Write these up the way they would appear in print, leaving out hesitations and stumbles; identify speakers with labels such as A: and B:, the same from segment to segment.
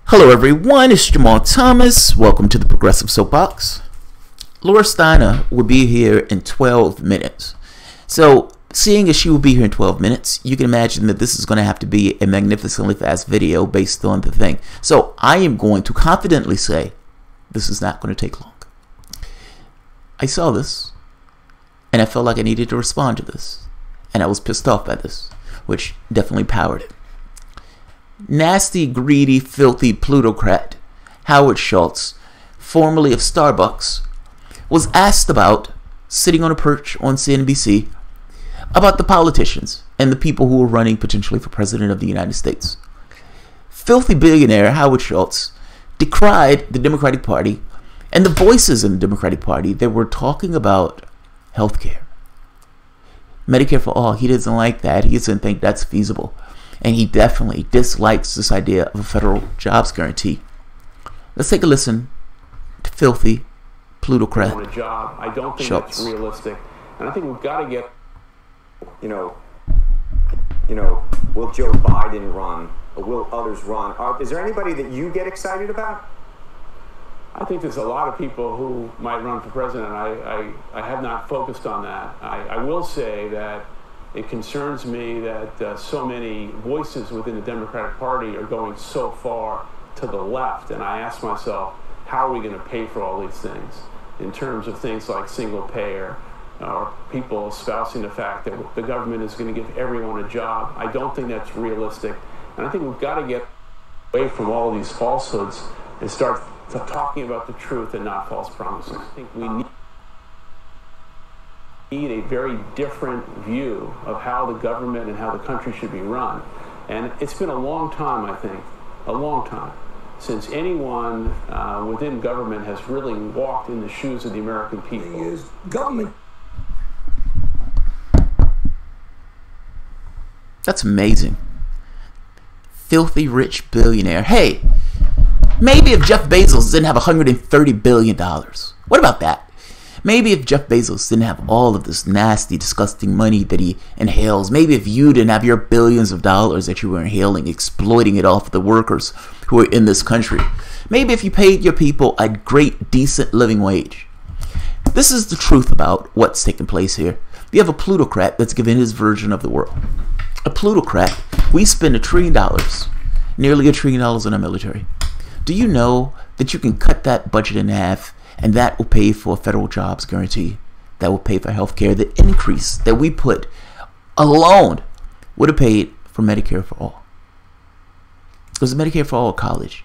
A: Hello everyone, it's Jamal Thomas. Welcome to the Progressive Soapbox. Laura Steiner will be here in 12 minutes. So, seeing as she will be here in 12 minutes, you can imagine that this is going to have to be a magnificently fast video based on the thing. So, I am going to confidently say this is not going to take long. I saw this, and I felt like I needed to respond to this. And I was pissed off by this, which definitely powered it. Nasty, greedy, filthy plutocrat Howard Shultz, formerly of Starbucks, was asked about, sitting on a perch on CNBC, about the politicians and the people who were running potentially for president of the United States. Filthy billionaire Howard Shultz decried the Democratic Party and the voices in the Democratic Party that were talking about healthcare. Medicare for all. He doesn't like that. He doesn't think that's feasible. And he definitely dislikes this idea of a federal jobs guarantee. Let's take a listen to filthy plutocrat
B: on a job. I don't think
A: Shultz.
B: that's realistic. And I think we've got to get,
C: will Joe Biden run or will others run? Is there anybody that you get excited about?
B: I think there's a lot of people who might run for president. I have not focused on that. I will say that it concerns me that so many voices within the Democratic Party are going so far to the left. And I ask myself, how are we going to pay for all these things in terms of things like single payer or people espousing the fact that the government is going to give everyone a job? I don't think that's realistic. And I think we've got to get away from all of these falsehoods and start talking about the truth and not false promises. I think we need a very different view of how the government and how the country should be run. And it's been a long time, I think, a long time, since anyone within government has really walked in the shoes of the American people.
C: Government.
A: That's amazing. Filthy rich billionaire. Hey, maybe if Jeff Bezos didn't have $130 billion. What about that? Maybe if Jeff Bezos didn't have all of this nasty, disgusting money that he inhales. Maybe if you didn't have your billions of dollars that you were inhaling, exploiting it off the workers who are in this country. Maybe if you paid your people a great, decent living wage. This is the truth about what's taking place here. You have a plutocrat that's given his version of the world. A plutocrat. We spend $1 trillion, nearly $1 trillion in our military. Do you know that you can cut that budget in half? And that will pay for a federal jobs guarantee. That will pay for health care. The increase that we put alone would have paid for Medicare for all. Because Medicare for all college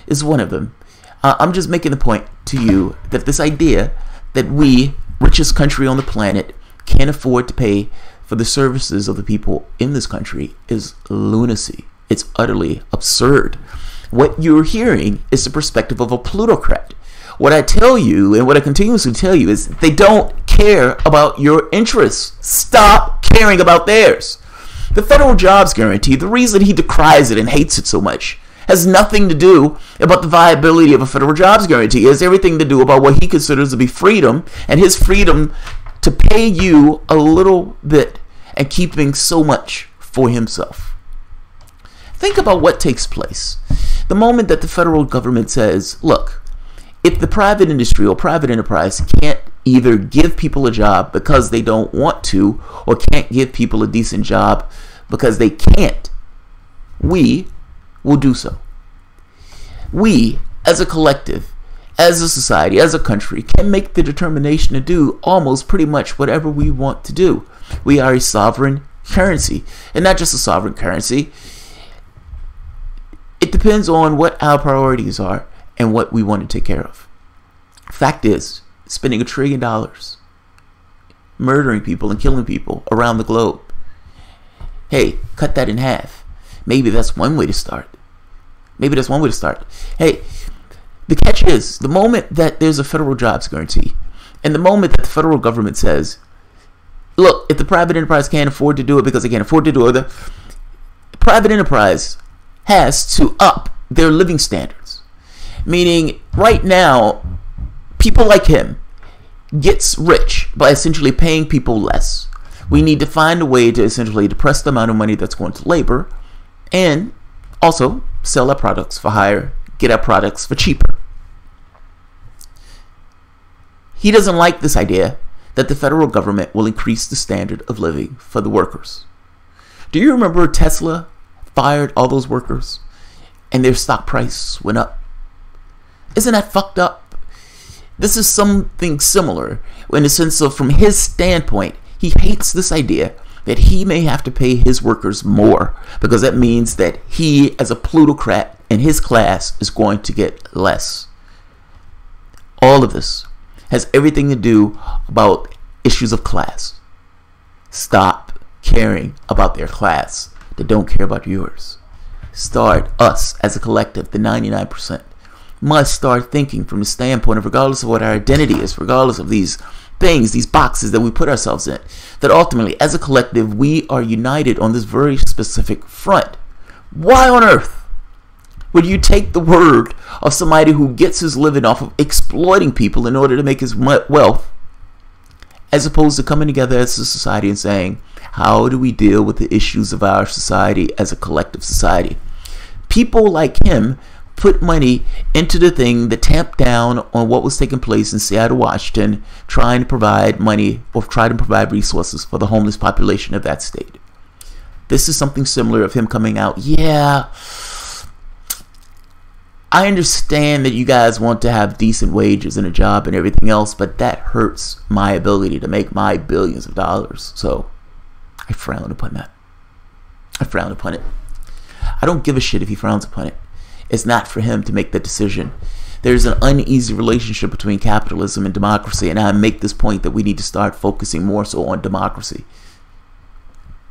A: is one of them. I'm just making the point to you that this idea that we, richest country on the planet, can't afford to pay for the services of the people in this country is lunacy. It's utterly absurd. What you're hearing is the perspective of a plutocrat. What I tell you and what I continuously tell you is they don't care about your interests. Stop caring about theirs. The federal jobs guarantee, the reason he decries it and hates it so much, has nothing to do about the viability of a federal jobs guarantee. It has everything to do about what he considers to be freedom and his freedom to pay you a little bit and keeping so much for himself. Think about what takes place. The moment that the federal government says, look, if the private industry or private enterprise can't either give people a job because they don't want to or can't give people a decent job because they can't, we will do so. We, as a collective, as a society, as a country, can make the determination to do almost pretty much whatever we want to do. We are a sovereign currency, and not just a sovereign currency. It depends on what our priorities are and what we want to take care of. Fact is, spending $1 trillion murdering people and killing people around the globe. Hey, cut that in half. Maybe that's one way to start. Maybe that's one way to start. Hey, the catch is, the moment that there's a federal jobs guarantee, and the moment that the federal government says, look, if the private enterprise can't afford to do it because they can't afford to do it, the private enterprise has to up their living standards. Meaning, right now, people like him gets rich by essentially paying people less. We need to find a way to essentially depress the amount of money that's going to labor and also sell our products for higher get our products for cheaper. He doesn't like this idea that the federal government will increase the standard of living for the workers. Do you remember Tesla fired all those workers and their stock price went up? Isn't that fucked up? This is something similar in the sense of, from his standpoint, he hates this idea that he may have to pay his workers more because that means that he, as a plutocrat in his class, is going to get less. All of this has everything to do about issues of class. Stop caring about their class. They don't care about yours. Start, us as a collective, the 99%, must start thinking from the standpoint of, regardless of what our identity is, regardless of these things, these boxes that we put ourselves in, that ultimately, as a collective, we are united on this very specific front. Why on earth would you take the word of somebody who gets his living off of exploiting people in order to make his wealth, as opposed to coming together as a society and saying, how do we deal with the issues of our society as a collective society? People like him put money into the thing that tamped down on what was taking place in Seattle, Washington, trying to provide money or try to provide resources for the homeless population of that state. This is something similar of him coming out, yeah, I understand that you guys want to have decent wages and a job and everything else, but that hurts my ability to make my billions of dollars. So I frown upon that. I frown upon it. I don't give a shit if he frowns upon it. It's not for him to make that decision. There's an uneasy relationship between capitalism and democracy, and I make this point that we need to start focusing more so on democracy.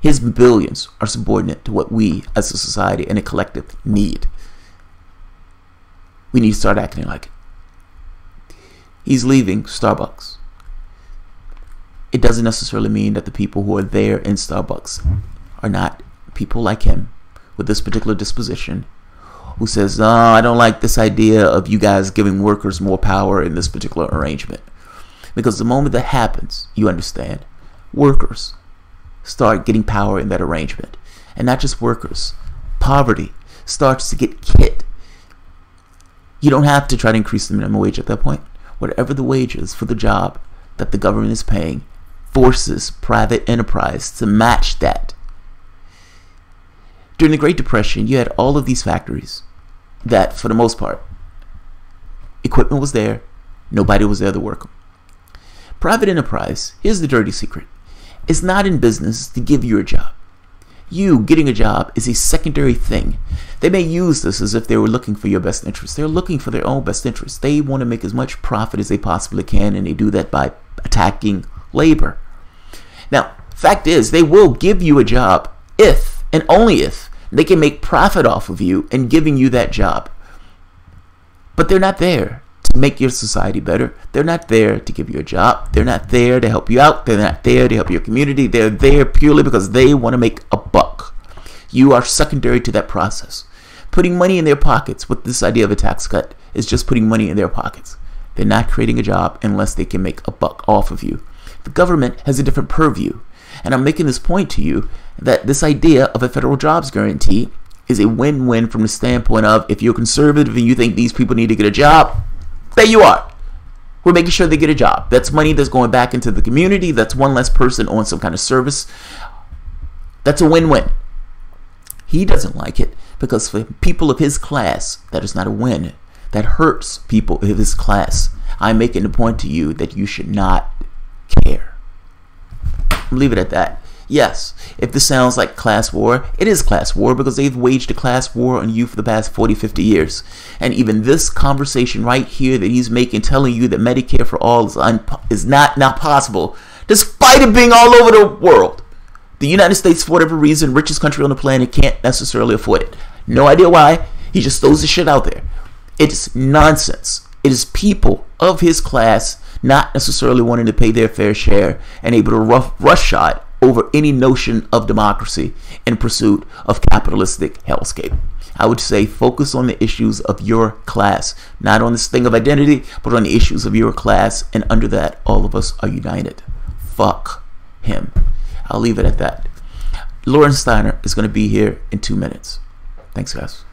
A: His billions are subordinate to what we as a society and a collective need. We need to start acting like it. He's leaving Starbucks. It doesn't necessarily mean that the people who are there in Starbucks are not people like him with this particular disposition, who says, no, I don't like this idea of you guys giving workers more power in this particular arrangement. Because the moment that happens, you understand, workers start getting power in that arrangement. And not just workers. Poverty starts to get hit. You don't have to try to increase the minimum wage at that point. Whatever the wage is for the job that the government is paying forces private enterprise to match that. During the Great Depression, you had all of these factories that, for the most part, equipment was there, nobody was there to work them. Private enterprise, here's the dirty secret, is not in business to give you a job. You getting a job is a secondary thing. They may use this as if they were looking for your best interest. They're looking for their own best interest. They want to make as much profit as they possibly can, and they do that by attacking labor. Now, fact is, they will give you a job if, and only if, they can make profit off of you and giving you that job. But they're not there to make your society better. They're not there to give you a job. They're not there to help you out. They're not there to help your community. They're there purely because they want to make a buck. You are secondary to that process. Putting money in their pockets with this idea of a tax cut is just putting money in their pockets. They're not creating a job unless they can make a buck off of you. The government has a different purview. And I'm making this point to you that this idea of a federal jobs guarantee is a win-win from the standpoint of, if you're conservative and you think these people need to get a job, there you are. We're making sure they get a job. That's money that's going back into the community. That's one less person on some kind of service. That's a win-win. He doesn't like it because for people of his class, that is not a win. That hurts people of his class. I'm making the point to you that you should not care. Leave it at that. Yes, if this sounds like class war, it is class war because they've waged a class war on you for the past 40, 50 years. And even this conversation right here that he's making, telling you that Medicare for all is not possible, despite it being all over the world. The United States, for whatever reason, richest country on the planet, can't necessarily afford it. No idea why. He just throws the shit out there. It's nonsense. It is people of his class not necessarily wanting to pay their fair share and able to rush-shot over any notion of democracy in pursuit of capitalistic hellscape. I would say focus on the issues of your class, not on this thing of identity, but on the issues of your class, and under that, all of us are united. Fuck him. I'll leave it at that. Lauren Steiner is going to be here in 2 minutes. Thanks, guys.